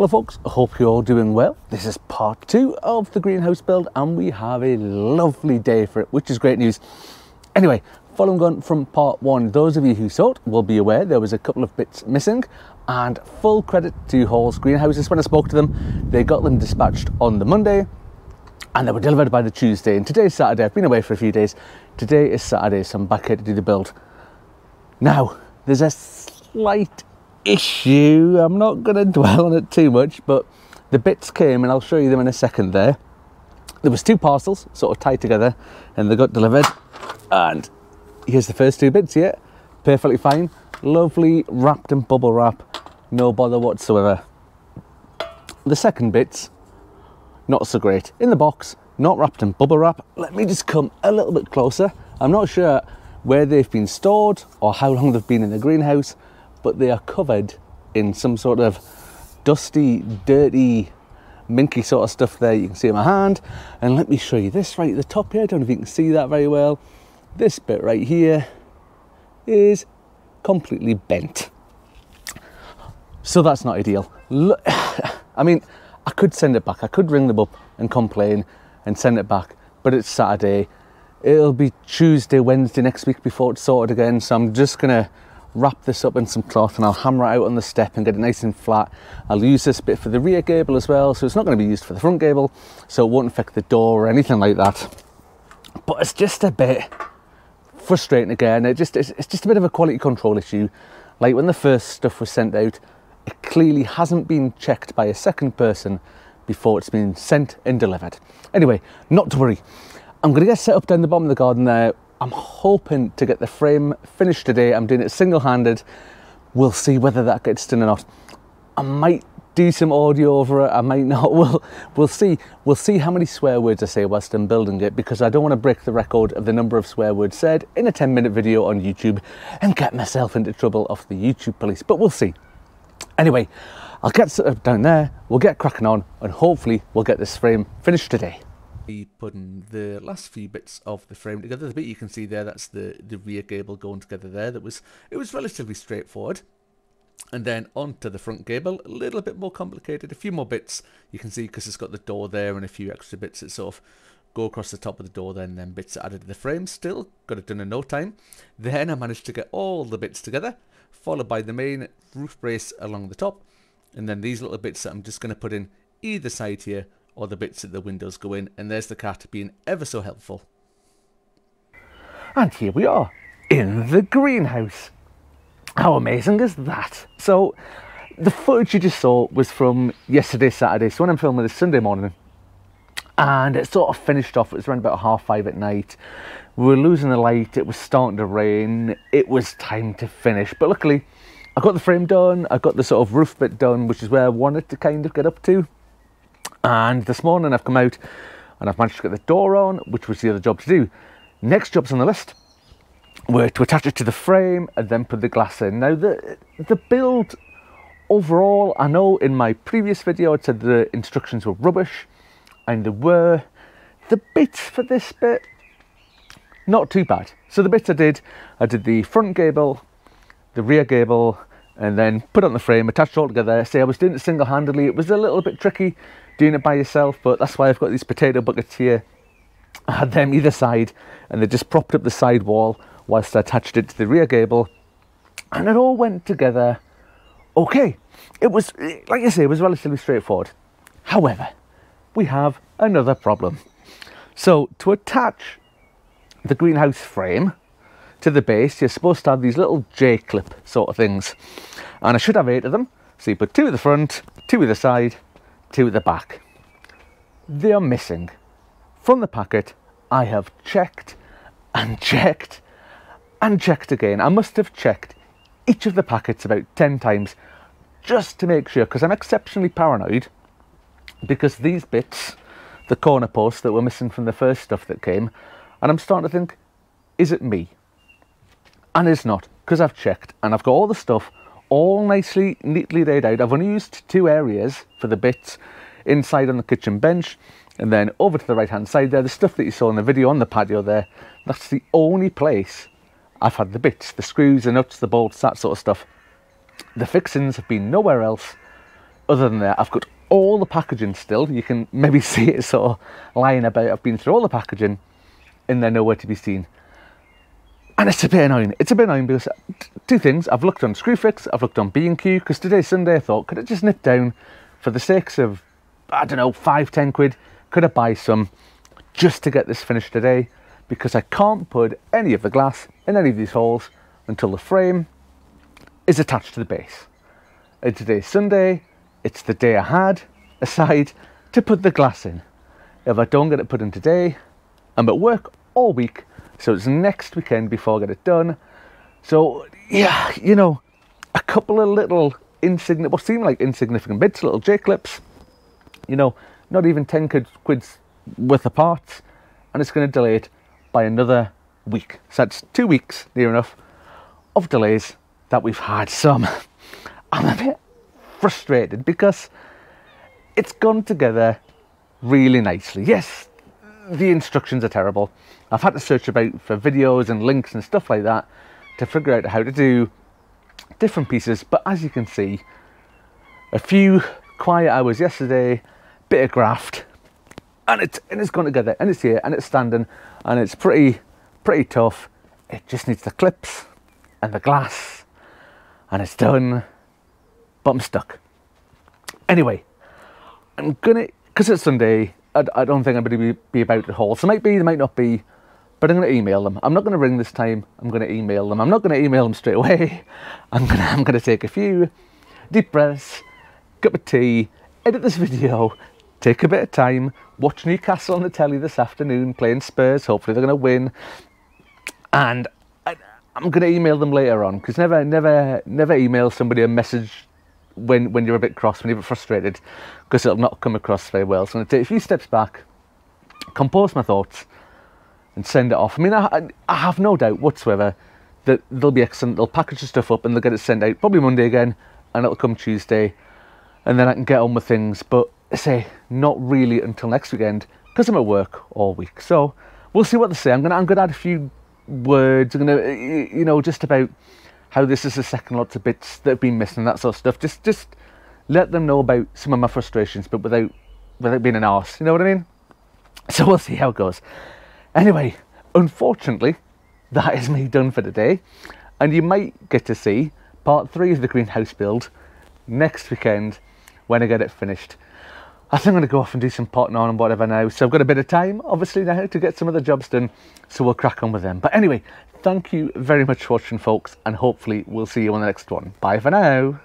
Hello folks, I hope you're all doing well. This is part 2 of the greenhouse build and we have a lovely day for it, which is great news. Anyway, following on from part 1, those of you who saw it will be aware there was a couple of bits missing, and full credit to Hall's Greenhouses. When I spoke to them, they got them dispatched on the Monday and they were delivered by the Tuesday, and today's Saturday. I've been away for a few days. Today is Saturday, so I'm back here to do the build. Now, there's a slight issue. I'm not going to dwell on it too much, but the bits came and I'll show you them in a second there. There was 2 parcels sort of tied together and they got delivered, and here's the first 2 bits here. Perfectly fine, lovely, wrapped in bubble wrap, no bother whatsoever. The second bits, not so great. In the box, not wrapped in bubble wrap. Let me just come a little bit closer. I'm not sure where they've been stored or how long they've been in the greenhouse, but they are covered in some sort of dusty, dirty, minky sort of stuff there. You can see in my hand. And let me show you this right at the top here. I don't know if you can see that very well. This bit right here is completely bent. So that's not ideal. Look, I mean, I could send it back. I could ring them up and complain and send it back, but it's Saturday. It'll be Tuesday, Wednesday next week before it's sorted again. So I'm just gonna wrap this up in some cloth and I'll hammer it out on the step and get it nice and flat. I'll use this bit for the rear gable as well, so it's not going to be used for the front gable, so it won't affect the door or anything like that. But it's just a bit frustrating again. It's just a bit of a quality control issue. Like when the first stuff was sent out, it clearly hasn't been checked by a second person before it's been sent and delivered. Anyway, not to worry. I'm going to get set up down the bottom of the garden there. I'm hoping to get the frame finished today. I'm doing it single-handed. We'll see whether that gets done or not. I might do some audio over it, I might not. We'll see. We'll see how many swear words I say whilst I'm building it, because I don't want to break the record of the number of swear words said in a 10-minute video on YouTube and get myself into trouble off the YouTube police, but we'll see. Anyway, I'll get set up down there, we'll get cracking on, and hopefully we'll get this frame finished today. Putting the last few bits of the frame together. The bit you can see there, that's the rear gable going together there. It was relatively straightforward. And then onto the front gable, a little bit more complicated. A few more bits you can see because it's got the door there and a few extra bits that sort of go across the top of the door then bits added to the frame. Still got it done in no time. Then I managed to get all the bits together, followed by the main roof brace along the top, and then these little bits that I'm just going to put in either side here, or the bits that the windows go in, and there's the cat being ever so helpful. And here we are in the greenhouse. How amazing is that? So the footage you just saw was from yesterday, Saturday, so when I'm filming this Sunday morning, and it sort of finished off. It was around about 5:30 at night. We were losing the light, it was starting to rain, it was time to finish, but luckily I got the frame done, I got the sort of roof bit done, which is where I wanted to kind of get up to. And this morning I've come out and I've managed to get the door on, which was the other job to do. Next jobs on the list were to attach it to the frame and then put the glass in. Now the build overall, I know in my previous video I said the instructions were rubbish, and there were. The bits for this bit, not too bad. So the bits I did the front gable, the rear gable, and then put it on the frame, attached it all together. See, I was doing it single-handedly. It was a little bit tricky doing it by yourself, but that's why I've got these potato buckets here. I had them either side, and they just propped up the side wall whilst I attached it to the rear gable, and it all went together okay. It was, like I say, it was relatively straightforward. However, we have another problem. So to attach the greenhouse frame to the base, you're supposed to have these little J-clip sort of things, and I should have 8 of them. So you put 2 at the front, 2 at the side, 2 at the back. They are missing. From the packet, I have checked and checked and checked again. I must have checked each of the packets about 10 times just to make sure, because I'm exceptionally paranoid, because these bits, the corner posts that were missing from the first stuff that came, and I'm starting to think, is it me? And it's not, because I've checked and I've got all the stuff all nicely, neatly laid out. I've only used 2 areas for the bits, inside on the kitchen bench, and then over to the right hand side there, the stuff that you saw in the video on the patio there, that's the only place I've had the bits, the screws, the nuts, the bolts, that sort of stuff. The fixings have been nowhere else, other than that, I've got all the packaging still. You can maybe see it sort of lying about. I've been through all the packaging and they're nowhere to be seen. And it's a bit annoying. It's a bit annoying because two things. I've looked on Screwfix, I've looked on B&Q, because today's Sunday. I thought, could I just nip down for the sakes of, I don't know, 5-10 quid? Could I buy some just to get this finished today? Because I can't put any of the glass in any of these holes until the frame is attached to the base. And today's Sunday. It's the day I had aside to put the glass in. If I don't get it put in today, I'm at work all week. So it's next weekend before I get it done. So yeah, you know, a couple of little what seem like insignificant bits, little J-clips, you know, not even 10 quid's worth of parts, and it's going to delay it by another week. So that's 2 weeks, near enough, of delays that we've had. So I'm a bit frustrated because it's gone together really nicely. Yes, the instructions are terrible. I've had to search about for videos and links and stuff like that to figure out how to do different pieces, but as you can see, a few quiet hours yesterday, bit of graft, and it's gone together, and it's here, and it's standing, and it's pretty tough. It just needs the clips and the glass, and it's done, but I'm stuck. Anyway, I'm gonna, because it's Sunday, I don't think I'm going to be about at all. So might be, there might not be, but I'm going to email them. I'm not going to ring this time. I'm going to email them. I'm not going to email them straight away. I'm going to take a few deep breaths, cup of tea, edit this video, take a bit of time, watch Newcastle on the telly this afternoon, playing Spurs. Hopefully they're going to win. And I'm going to email them later on, because never email somebody a message when you're a bit cross, when you're a bit frustrated, because it'll not come across very well. So I'm going to take a few steps back, compose my thoughts, and send it off. I mean, I have no doubt whatsoever that they'll be excellent. They'll package the stuff up and they'll get it sent out probably Monday again, and it'll come Tuesday, and then I can get on with things. But I say not really until next weekend, because I'm at work all week. So we'll see what they say. I'm gonna add a few words. I'm gonna, you know, just about how this is the second lots of bits that have been missing, that sort of stuff. Just let them know about some of my frustrations, but without being an arse, you know what I mean? So we'll see how it goes. Anyway, unfortunately, that is me done for today, and you might get to see part 3 of the greenhouse build next weekend when I get it finished. I think I'm going to go off and do some potting on and whatever now, so I've got a bit of time, obviously, now to get some of the jobs done, so we'll crack on with them. But anyway, thank you very much for watching, folks, and hopefully we'll see you on the next one. Bye for now.